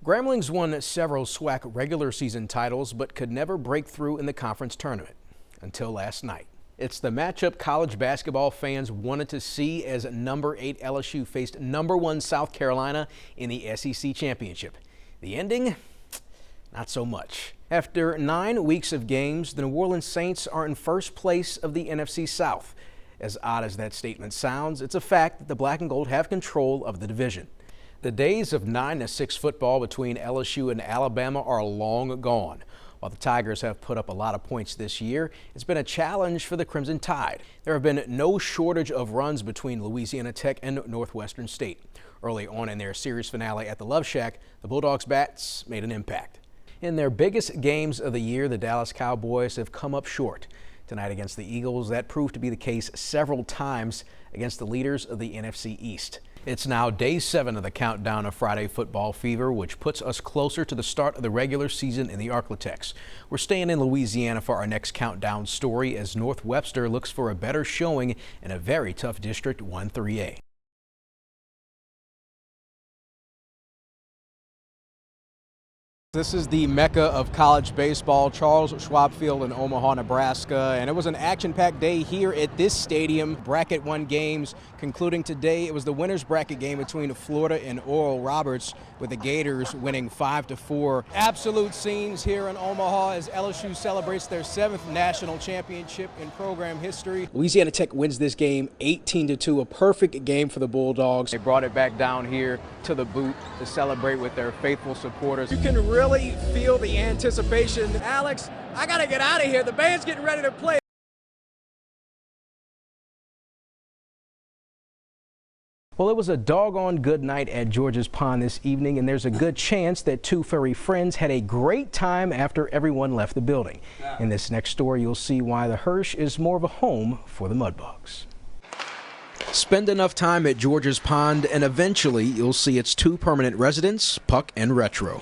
Grambling won several SWAC regular season titles but could never break through in the conference tournament until last night. It's the matchup college basketball fans wanted to see as number 8 LSU faced number 1 South Carolina in the SEC championship. The ending, not so much. After 9 weeks of games, the New Orleans Saints are in first place of the NFC South. As odd as that statement sounds, it's a fact that the Black and Gold have control of the division. The days of 9-6 football between LSU and Alabama are long gone. While the Tigers have put up a lot of points this year, it's been a challenge for the Crimson Tide. There have been no shortage of runs between Louisiana Tech and Northwestern State. Early on in their series finale at the Love Shack, the Bulldogs' bats made an impact. In their biggest games of the year, the Dallas Cowboys have come up short. Tonight against the Eagles, that proved to be the case several times against the leaders of the NFC East. It's now day 7 of the countdown of Friday football fever, which puts us closer to the start of the regular season in the Arklatex. We're staying in Louisiana for our next countdown story as North Webster looks for a better showing in a very tough District 1-3A. This is the mecca of college baseball, Charles Schwab Field in Omaha, Nebraska, and it was an action-packed day here at this stadium. Bracket 1 games concluding today. It was the winner's bracket game between Florida and Oral Roberts, with the Gators winning 5-4. Absolute scenes here in Omaha as LSU celebrates their 7th national championship in program history. Louisiana Tech wins this game 18-2, a perfect game for the Bulldogs. They brought it back down here to the boot to celebrate with their faithful supporters. You can really feel the anticipation. Alex, I gotta get out of here. The band's getting ready to play. Well, it was a doggone good night at George's Pond this evening, and there's a good chance that 2 furry friends had a great time after everyone left the building. In this next story, you'll see why the Hirsch is more of a home for the Mudbugs. Spend enough time at George's Pond, and eventually you'll see its 2 permanent residents, Puck and Retro.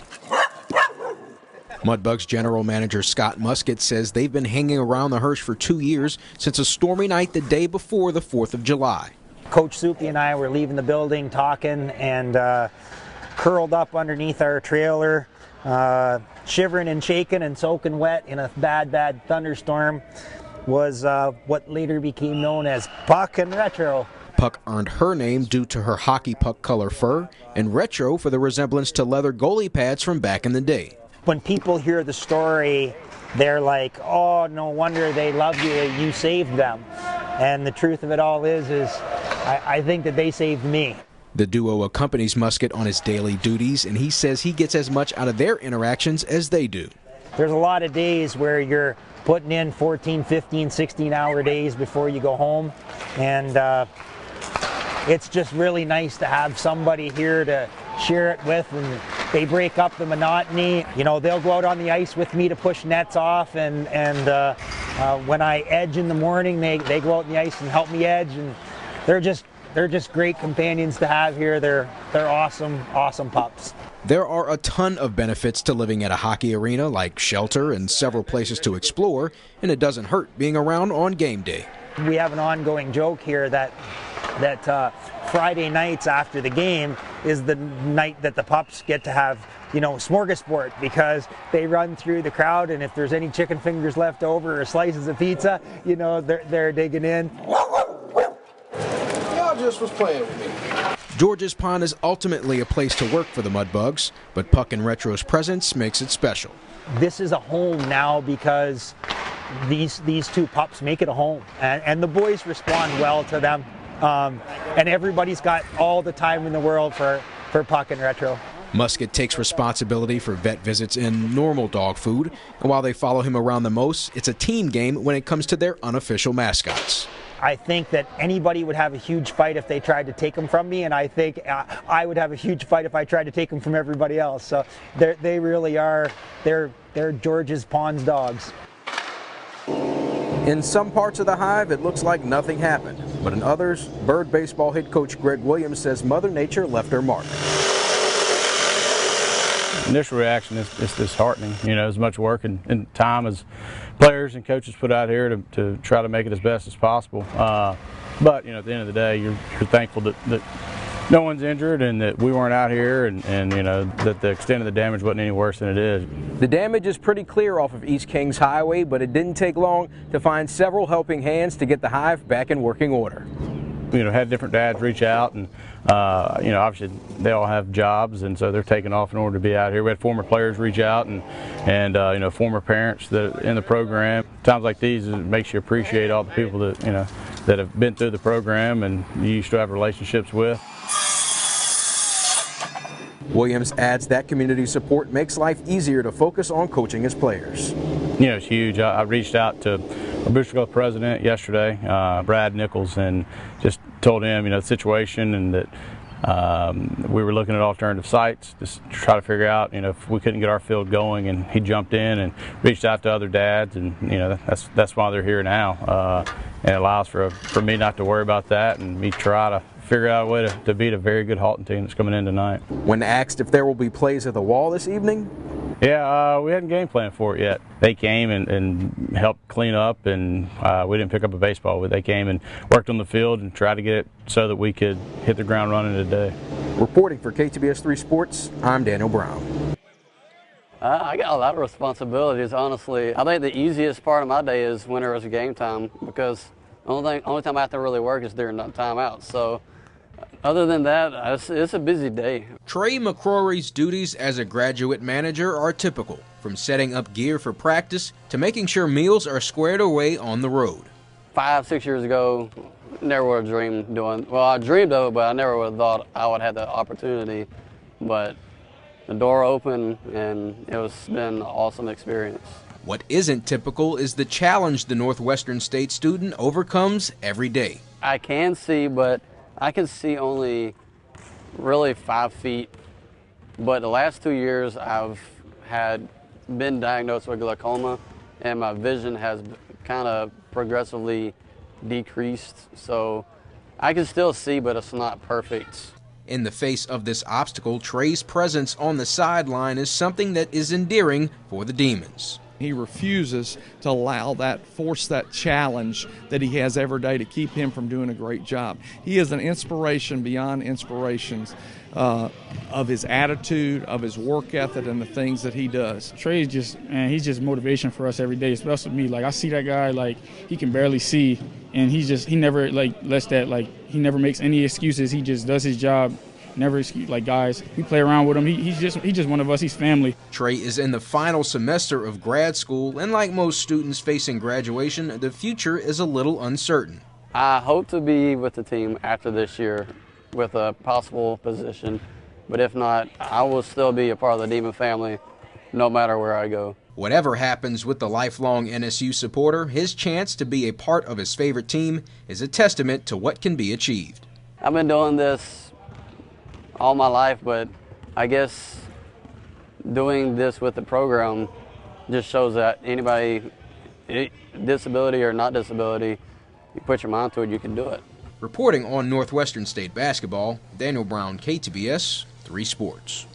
Mudbugs General Manager Scott Musket says they've been hanging around the Hirsch for 2 years since a stormy night the day before the 4th of July. Coach Soupy and I were leaving the building talking and curled up underneath our trailer, shivering and shaking and soaking wet in a bad thunderstorm, was what later became known as Puck and Retro. Puck earned her name due to her hockey puck color fur, and Retro for the resemblance to leather goalie pads from back in the day. When people hear the story, they're like, oh, no wonder they love you, you saved them. And the truth of it all is I think that they saved me. The duo accompanies Musket on his daily duties, and he says he gets as much out of their interactions as they do. There's a lot of days where you're putting in 14, 15, 16-hour days before you go home, and it's just really nice to have somebody here to share it with, and they break up the monotony. You know, they'll go out on the ice with me to push nets off, and when I edge in the morning, they go out on the ice and help me edge, and they're just great companions to have here. They're awesome pups. There are a ton of benefits to living at a hockey arena, like shelter and several places to explore, and it doesn't hurt being around on game day. We have an ongoing joke here that Friday nights after the game is the night that the pups get to have, you know, smorgasbord, because they run through the crowd, and if there's any chicken fingers left over or slices of pizza, you know, they're digging in. Y'all just was playing with me. George's Pond is ultimately a place to work for the Mudbugs, but Puck and Retro's presence makes it special. This is a home now because these 2 pups make it a home, and the boys respond well to them, and everybody's got all the time in the world for Puck and Retro. Musket takes responsibility for vet visits and normal dog food, and while they follow him around the most, it's a team game when it comes to their unofficial mascots. I think that anybody would have a huge fight if they tried to take them from me, and I think I would have a huge fight if I tried to take them from everybody else. So they really are, they're George's Pond's dogs. In some parts of the hive, it looks like nothing happened, but in others, Bird baseball head coach Greg Williams says Mother Nature left her mark. Initial reaction is disheartening. You know, as much work and time as players and coaches put out here to try to make it as best as possible. But you know, at the end of the day, you're thankful that no one's injured and that we weren't out here, and you know, that the extent of the damage wasn't any worse than it is. The damage is pretty clear off of East Kings Highway, but it didn't take long to find several helping hands to get the hive back in working order. You know, had different dads reach out, and you know, obviously they all have jobs, and so they're taking off in order to be out here. We had former players reach out, and you know, former parents that are in the program. Times like these, it makes you appreciate all the people that, you know, that have been through the program and you used to have relationships with. Williams adds that community support makes life easier to focus on coaching his players. You know, it's huge. I reached out to our Booster Club president yesterday, Brad Nichols, and just told him, you know, the situation, and that we were looking at alternative sites just to try to figure out, you know, if we couldn't get our field going, and he jumped in and reached out to other dads, and you know, that's why they're here now, and it allows for me not to worry about that, and me try to figure out a way to beat a very good Halton team that's coming in tonight. When asked if there will be plays at the wall this evening, yeah, we hadn't game plan for it yet. They came and helped clean up, and we didn't pick up a baseball, but they came and worked on the field and tried to get it so that we could hit the ground running today. Reporting for KTBS-3 Sports, I'm Daniel Brown. I got a lot of responsibilities, honestly. I think the easiest part of my day is whenever it's game time, because the only time I have to really work is during timeout. So other than that, it's a busy day. Trey McCrory's duties as a graduate manager are typical, from setting up gear for practice to making sure meals are squared away on the road. 5-6 years ago, never would have dreamed doing, well, I dreamed of it, but I never would have thought I would have the opportunity. But the door opened, and it's been an awesome experience. What isn't typical is the challenge the Northwestern State student overcomes every day. I can see, but I can see only really 5 feet. But the last 2 years I've been diagnosed with glaucoma, and my vision has kind of progressively decreased. So I can still see, but it's not perfect. In the face of this obstacle, Trey's presence on the sideline is something that is endearing for the Demons. He refuses to allow force that challenge that he has every day to keep him from doing a great job. He is an inspiration beyond inspirations of his attitude, of his work ethic, and the things that he does. Trey's just, man, he's just motivation for us every day, especially me. Like, I see that guy, like, he can barely see, and he never, like, lets that, like, he never makes any excuses. He just does his job. Never excuse, like, guys, we play around with him. He's just one of us. He's family. Trey is in the final semester of grad school, and like most students facing graduation, the future is a little uncertain. I hope to be with the team after this year with a possible position, but if not, I will still be a part of the Demon family no matter where I go. Whatever happens with the lifelong NSU supporter, his chance to be a part of his favorite team is a testament to what can be achieved. I've been doing this all my life, but I guess doing this with the program just shows that anybody, disability or not disability, you put your mind to it, you can do it. Reporting on Northwestern State basketball, Daniel Brown, KTBS 3 Sports.